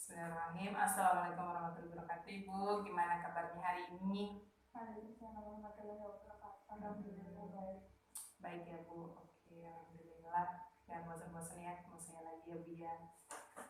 Bismillahirrahmanirrahim. Assalamualaikum warahmatullahi wabarakatuh. Ibu, gimana kabarnya hari ini? Waalaikumsalam warahmatullahi wabarakatuh. Alhamdulillah baik. Baik ya Bu. Oke, alhamdulillah. Jangan bosan-bosan ya, mau saya lagi ya Bu ya.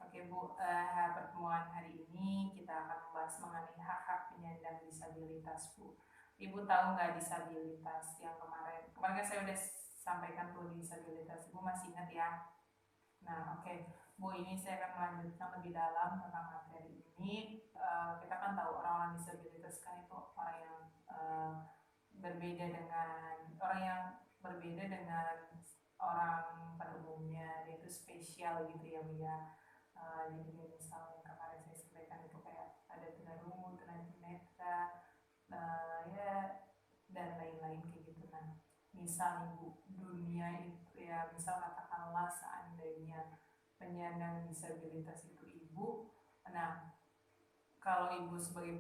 Oke Bu, pertemuan hari ini kita akan membahas mengenai hak-hak penyandang disabilitas Bu. Ibu tahu nggak disabilitas yang kemarin? Kemarin kan saya udah sampaikan tuh disabilitas. Ibu masih ingat ya? Nah, oke. Bu, ini saya akan melanjutkan lebih dalam tentang materi ini. Kita kan tahu orang-orang disabilitas kan itu orang yang berbeda dengan orang pada umumnya, dia itu spesial gitu ya Bu ya. Jadi misalnya kemarin saya sampaikan itu kayak ada tunarungu, tunanetra, ya dan lain-lain kayak gitu. Nah, misal Ibu, dunia itu ya, misal katakanlah seandainya penyandang disabilitas itu Ibu, nah kalau Ibu sebagai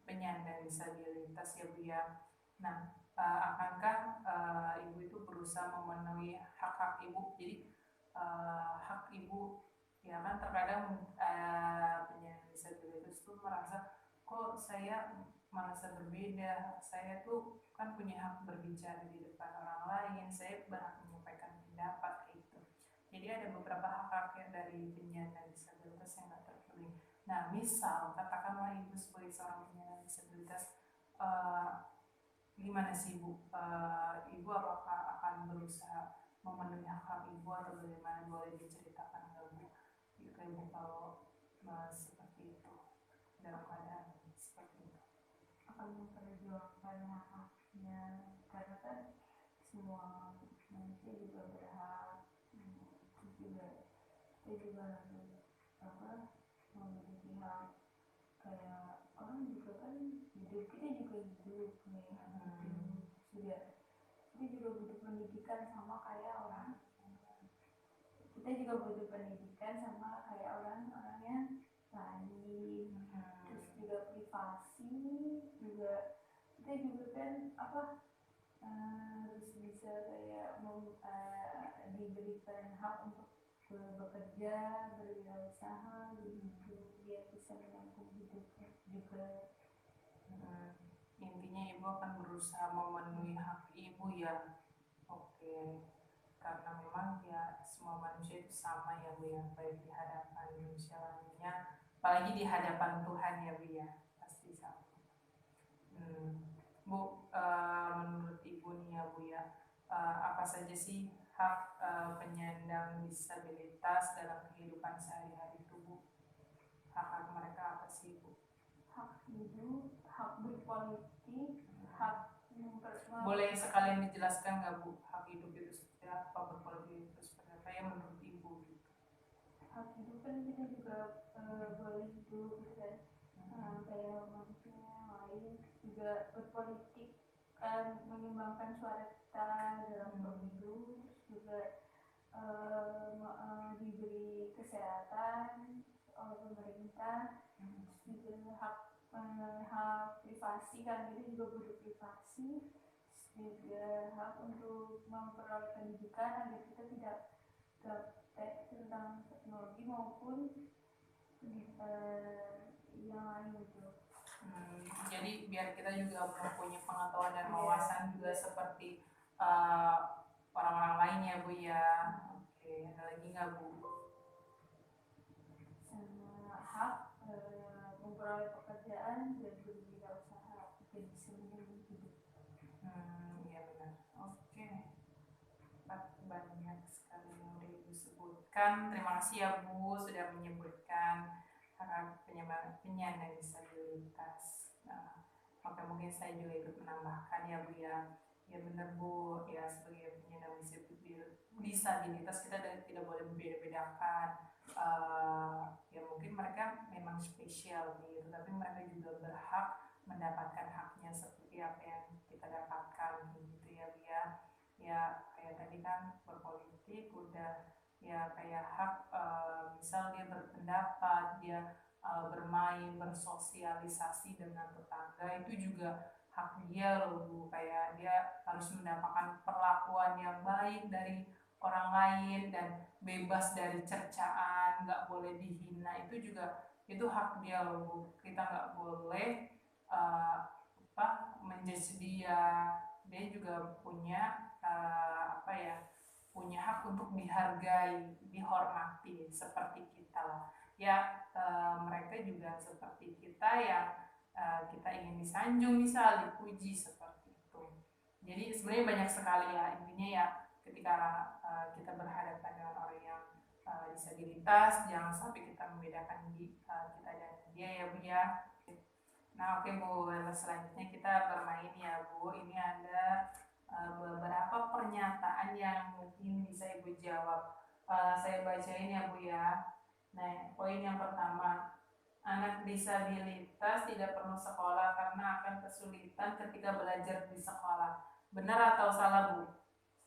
penyandang disabilitas ya Bu ya, nah akankah Ibu itu berusaha memenuhi hak-hak Ibu? Jadi hak Ibu ya kan terkadang penyandang disabilitas itu merasa kok saya merasa berbeda, saya tuh kan punya hak berbicara di depan orang lain, saya berhak menyampaikan pendapat kayak gitu. Jadi ada beberapa hak-hak dari penyandang disabilitas yang nggak terpenuhi. Nah, misal katakanlah Ibu sebagai seorang penyandang disabilitas, uh, gimana sih Ibu? Ibu apakah akan berusaha memenuhi hak-hak Ibu atau bagaimana? Boleh diceritakan nggak Bu? Gitu Ibu kalau seperti itu dalam keadaan seperti itu. Akan memperjuangkan hak-haknya karena kan semua manusia juga berhak. Terus juga kita juga harus memiliki hak kayak orang juga kan hidup, kita juga hidup nih. Sudah kita juga butuh pendidikan sama kayak orang, kita juga butuh pendidikan sama kayak orang-orangnya lain. Terus juga privasi juga, kita juga kan harus bisa kayak diberikan hak untuk bekerja, berwirausaha gitu, biar bisa menyambung hidupnya juga. Intinya Ibu akan berusaha memenuhi hak Ibu ya. Oke, karena memang ya semua manusia itu sama ya Bu ya, baik di hadapan manusia lainnya, apalagi di hadapan Tuhan ya Bu ya, pasti sama. Bu, menurut Ibu nih ya Bu ya, apa saja sih hak penyandang disabilitas dalam kehidupan sehari-hari itu Bu? Hak-hak mereka apa sih Bu? Hak hidup, hak berpolitik, hak boleh sekalian dijelaskan nggak Bu, hak hidup itu seperti apa, berpolitik itu seperti apa ya menurut Ibu gitu? Hak hidup kan kita juga boleh hidup gitu kan, kayak manusia yang lain. Juga berpolitik kan menyumbangkan suara kita dalam pemilu. Terus juga diberi kesehatan oleh pemerintah. Terus juga hak privasi kan, kita juga butuh privasi. Juga hak untuk memperoleh pendidikan agar kita tidak gaptek tentang teknologi maupun yang lain gitu. Jadi biar kita juga mempunyai pengetahuan dan wawasan juga seperti orang-orang lain ya Bu ya. Oke, ada lagi nggak Bu? Sama hak memperoleh pekerjaan dan berwirausaha dan bisa menyambung hidup. Iya benar. Oke, banyak sekali yang udah Ibu sebutkan. Terima kasih ya Bu sudah menyebutkan hak penyandang disabilitas. Oke, mungkin saya juga ikut menambahkan ya Bu ya. Ya benar Bu, ya sebagai penyandang disabilitas kita tidak boleh membeda-bedakan. Ya mungkin mereka memang spesial gitu, tapi mereka juga berhak mendapatkan haknya seperti apa yang kita dapatkan gitu ya Bu ya. Ya kayak tadi kan berpolitik udah, ya kayak hak misal dia berpendapat, dia bermain, bersosialisasi dengan tetangga, itu juga hak dia loh Bu. Kayak dia harus mendapatkan perlakuan yang baik dari orang lain dan bebas dari cercaan, nggak boleh dihina, itu juga itu hak dia loh Bu. Kita nggak boleh menjudge dia juga punya punya hak untuk dihargai, dihormati seperti kita lah ya. Mereka juga seperti kita yang kita ingin disanjung, misal dipuji seperti itu. Jadi sebenarnya banyak sekali ya, intinya ya ketika kita berhadapan dengan orang yang disabilitas, jangan sampai kita membedakan kita dan dia ya Bu ya. Nah oke Bu, selanjutnya kita bermain ya Bu. Ini ada beberapa pernyataan yang mungkin bisa Ibu jawab. Saya bacain ya Bu ya. Nah, poin yang pertama, anak disabilitas tidak perlu sekolah karena akan kesulitan ketika belajar di sekolah. Benar atau salah Bu?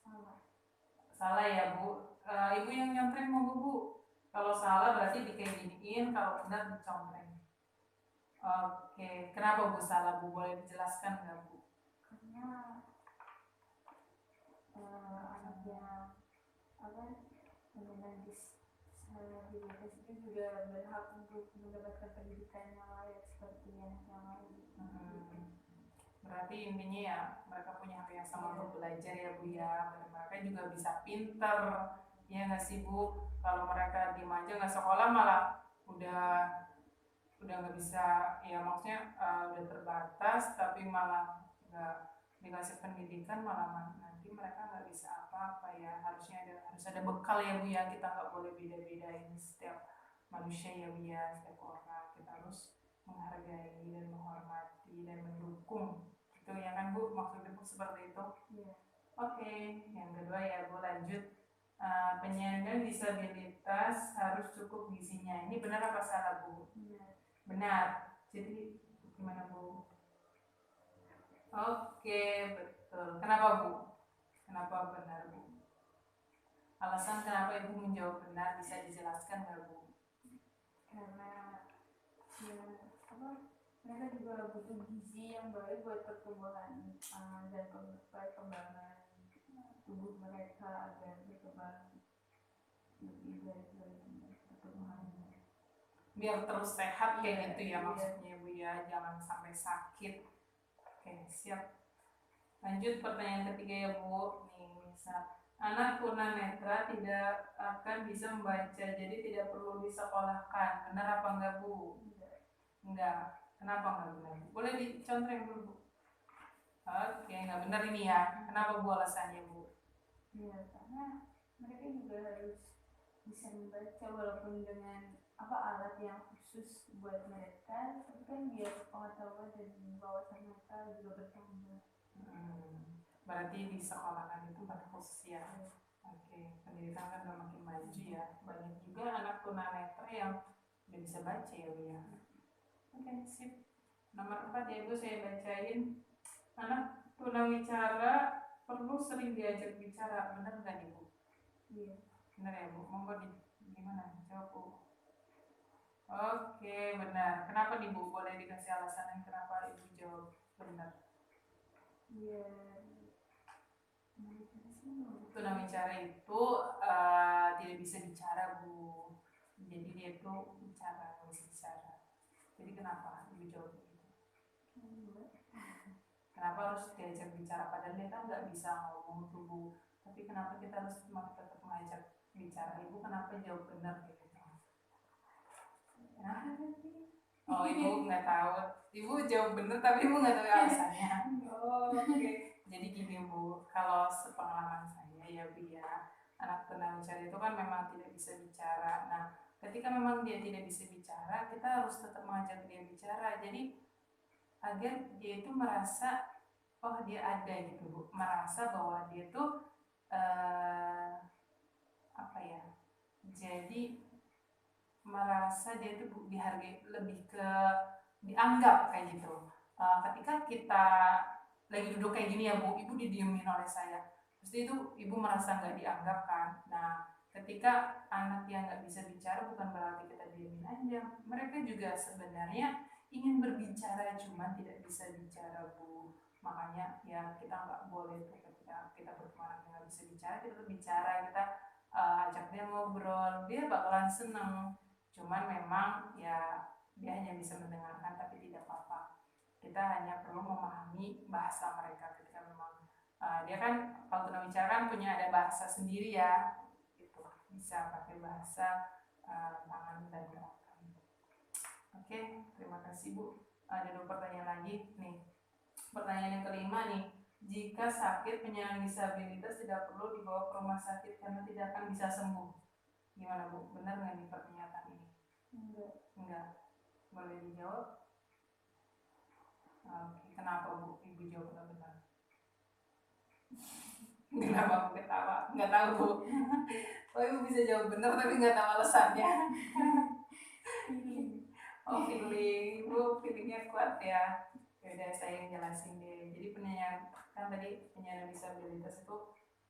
Salah. Salah ya Bu. Ibu yang nyontreng mau Bu? Kalau salah berarti dikayak kalau benar dicontreng. Oke, kenapa Bu salah Bu? Boleh dijelaskan nggak Bu? Karena anak yang dengan disabilitas itu juga berhak untuk mendapatkan pendidikan yang layak seperti anak yang lain. Berarti intinya ya mereka punya hak yang sama untuk belajar ya Bu ya. Mereka juga bisa pinter, ya nggak sih Bu? Kalau mereka diem aja nggak sekolah malah udah nggak bisa, ya maksudnya udah terbatas tapi malah nggak dikasih pendidikan, malah nanti mereka nggak bisa apa-apa ya. Harus ada bekal ya Bu ya. Kita nggak boleh beda-bedain setiap manusia ya Bu ya, setiap orang kita harus menghargai dan menghormati dan mendukung itu ya kan Bu, maksudnya Bu seperti itu. Yeah. Oke, yang kedua ya Bu, lanjut. Penyandang disabilitas harus cukup gizinya, ini benar apa salah Bu? Benar. Jadi gimana Bu? Oke, betul. Kenapa Bu? Kenapa benar Bu? Alasan kenapa Ibu menjawab benar bisa dijelaskan nggak Bu? Karena mereka juga butuh gizi yang baik buat pertumbuhan dan perkembangan tubuh mereka agar berkembang lebih baik pertumbuhannya. Biar terus sehat kayak gitu ya maksudnya Bu ya, jangan sampai sakit. Oke, siap. Lanjut pertanyaan ketiga ya Bu. Nih misal anak tunanetra tidak akan bisa membaca, jadi tidak perlu disekolahkan. Benar apa enggak Bu? Enggak. Kenapa enggak benar? Boleh dicontreng dulu Bu. Oke, enggak benar ini ya. Kenapa Bu alasannya Bu? Ya, karena mereka juga harus bisa membaca walaupun dengan alat yang khusus buat mereka, tapi kan biar pengetahuan dan wawasan mereka juga bertambah. Berarti di sekolahkan itu pada khusus ya. Oke, pendidikan kan udah makin maju ya. Banyak juga anak tunanetra yang udah bisa baca ya Bu ya. Oke, sip. Nomor 4 ya Bu, saya bacain. Anak tunawicara perlu sering diajak bicara, benar nggak nih Bu? Iya. Benar ya Bu? Monggo gimana? Jawab Bu. Oke, benar. Kenapa nih Bu? Boleh dikasih alasan kenapa Ibu jawab benar? Iya. Tunawicara itu tidak bisa bicara Bu. Jadi dia itu bicara, nggak bisa bicara. Jadi kenapa Ibu jawab begitu? Kenapa harus diajak bicara? Padahal dia kan nggak bisa ngomong tuh Bu. Tapi kenapa kita harus tetap mengajak bicara? Ibu kenapa jawab benar gitu? Nah, oh Ibu nggak tahu. Ibu jawab benar tapi Ibu nggak tahu alasannya. Oh, oke. Jadi gini Bu, kalau sepengalaman saya ya Bu ya, anak tunawicara itu kan memang tidak bisa bicara. Nah, ketika memang dia tidak bisa bicara, kita harus tetap mengajak dia bicara. Jadi agar dia itu merasa oh dia ada gitu Bu, merasa bahwa dia tuh jadi merasa dia itu dihargai, lebih ke dianggap kayak gitu. Ketika kita lagi duduk kayak gini ya Bu, Ibu didiemin oleh saya, pasti itu Ibu merasa nggak dianggap kan. Nah ketika anak yang nggak bisa bicara bukan berarti kita diemin aja, mereka juga sebenarnya ingin berbicara cuma tidak bisa bicara Bu. Makanya ya kita nggak boleh tuh ketika kita berteman yang nggak bisa bicara, kita tuh bicara, kita ajak dia ngobrol, dia bakalan seneng. Cuman memang ya dia hanya bisa mendengarkan tapi tidak apa-apa. Kita hanya perlu memahami bahasa mereka ketika memang dia kan kalau tunawicara kan punya ada bahasa sendiri ya, itu bisa pakai bahasa tangan dan gerakan. Oke, terima kasih Bu. Ada 2 pertanyaan lagi nih. Pertanyaan yang kelima nih, jika sakit penyandang disabilitas tidak perlu dibawa ke rumah sakit karena tidak akan bisa sembuh, gimana Bu? Benar nggak nih pernyataan ini? Enggak. Boleh dijawab? Oke, kenapa Bu? Ibu jawab benar-benar. Kenapa Bu ketawa? Nggak tahu Bu. Oh, Ibu bisa jawab benar tapi nggak tahu alasannya. Oh, feeling. Ibu feelingnya kuat ya. Yaudah, saya yang jelasin deh. Jadi kan tadi penyandang disabilitas itu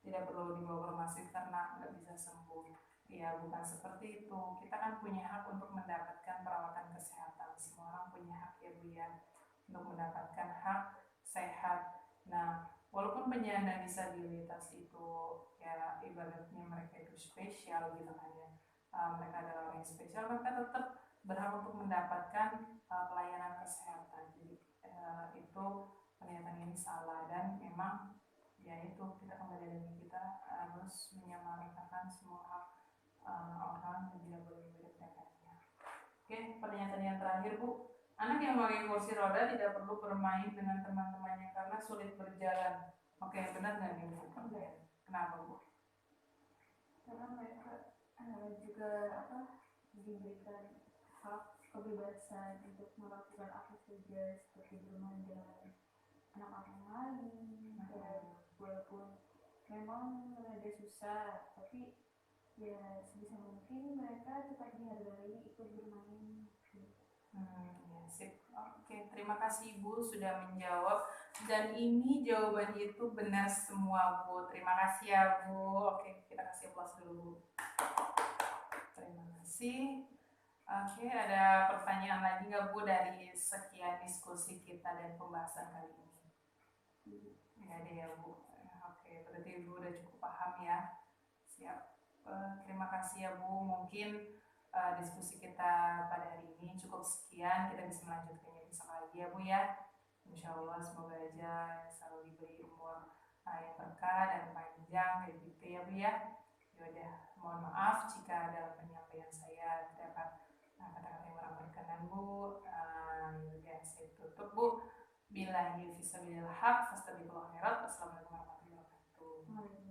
tidak perlu dibawa ke rumah sakit karena nggak bisa sembuh. Ya bukan seperti itu. Kita kan punya hak untuk mendapatkan perawatan kesehatan. Semua orang punya hak ya Bu ya, untuk mendapatkan hak sehat. Nah, walaupun penyandang disabilitas itu ya ibaratnya mereka itu spesial gitu kan ya. Mereka adalah orang yang spesial, mereka tetap berhak untuk mendapatkan pelayanan kesehatan. Jadi itu pernyataan ini salah, dan memang ya itu kita kembali lagi, kita harus menyamaratakan semua hak orang dan tidak boleh meremehkannya. Oke, pernyataan yang terakhir Bu, anak yang memakai kursi roda tidak perlu bermain dengan teman-temannya karena sulit berjalan. Oke, benar nggak nih Bu? Kenapa Bu? Karena mereka juga diberikan hak kebebasan untuk melakukan apa saja seperti bermain dengan anak-anak lain, dan walaupun memang rada susah tapi ya sebisa mungkin mereka tetap dihargai ikut bermain. Ya, sip. Oke, terima kasih Bu sudah menjawab, dan ini jawaban itu benar semua Bu. Terima kasih ya Bu. Oke, kita kasih aplaus dulu Bu. Terima kasih. Oke, ada pertanyaan lagi nggak Bu dari sekian diskusi kita dan pembahasan kali ini? Nggak ada ya Bu. Oke, berarti Bu udah cukup paham ya. Siap. Terima kasih ya Bu. Mungkin diskusi kita pada hari ini cukup sekian. Kita bisa melanjutkannya besok lagi ya Bu ya. Insya Allah semoga aja selalu diberi umur yang berkah dan panjang kayak gitu ya Bu ya. Yaudah, mohon maaf jika dalam penyampaian saya terdapat kata-kata yang kurang berkenan Bu. Ya, saya tutup Bu. Billahi fisabilil haq, fastabiqul khairat. Wassalamualaikum warahmatullahi wabarakatuh.